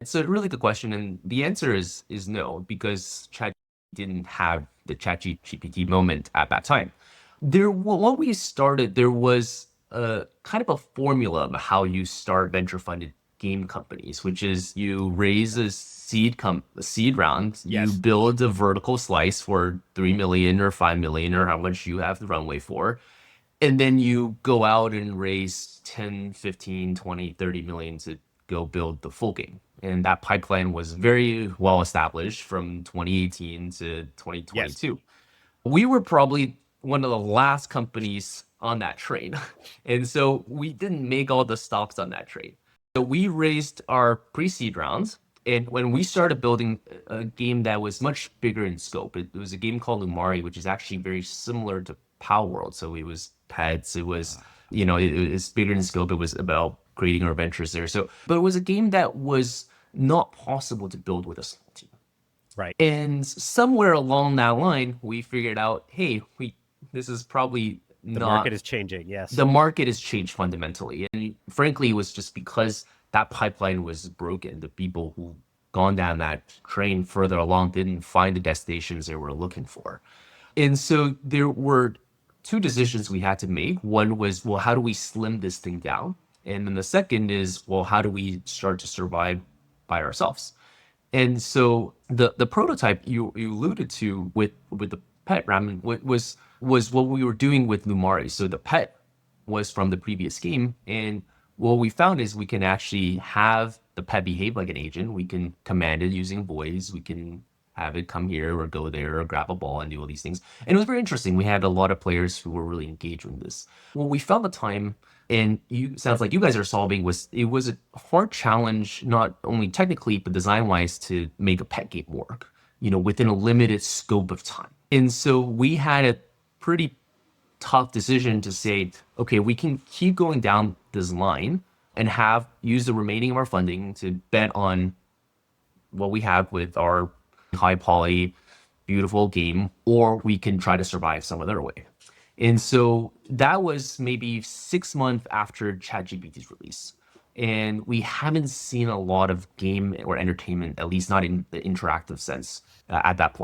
It's a really good question, and the answer is no, because Chat didn't have the ChatGPT moment at that time. When we started, there was a kind of a formula of how you start venture funded game companies, which is you raise a seed round, you Yes. build a vertical slice for 3 million or 5 million or how much you have the runway for, and then you go out and raise 10, 15, 20, 30 million to go build the full game. And that pipeline was very well established from 2018 to Yes. 2022. We were probably one of the last companies on that train. And so we didn't make all the stocks on that train. So we raised our pre-seed rounds. And when we started building a game that was much bigger in scope, it was a game called Lumari, which is actually very similar to Power World. So it was pets, it was, it was bigger in scope. It was about creating our ventures there. So, but it was a game that was not possible to build with a small team. Right. And somewhere along that line, we figured out, hey, this is probably The market not is changing. Yes. the market has changed fundamentally. And frankly, it was just because that pipeline was broken. The people who gone down that train further along didn't find the destinations they were looking for. And so there were two decisions we had to make. One was, well, how do we slim this thing down? And then the second is, well, how do we start to survive by ourselves? And so the prototype you alluded to with the pet ramen was what we were doing with Lumari. So the pet was from the previous game, and what we found is we can actually have the pet behave like an agent. We can command it using voice. We can have it come here or go there or grab a ball and do all these things. And it was very interesting. We had a lot of players who were really engaged with this. Well, we found the time, and you sounds like you guys are solving, was it was a hard challenge, not only technically but design wise, to make a pet game work, within a limited scope of time. And so we had a pretty tough decision to say, okay, we can keep going down this line and have use the remaining of our funding to bet on what we have with our high poly, beautiful game, or we can try to survive some other way. And so that was maybe 6 months after ChatGPT's release. And we haven't seen a lot of game or entertainment, at least not in the interactive sense, at that point.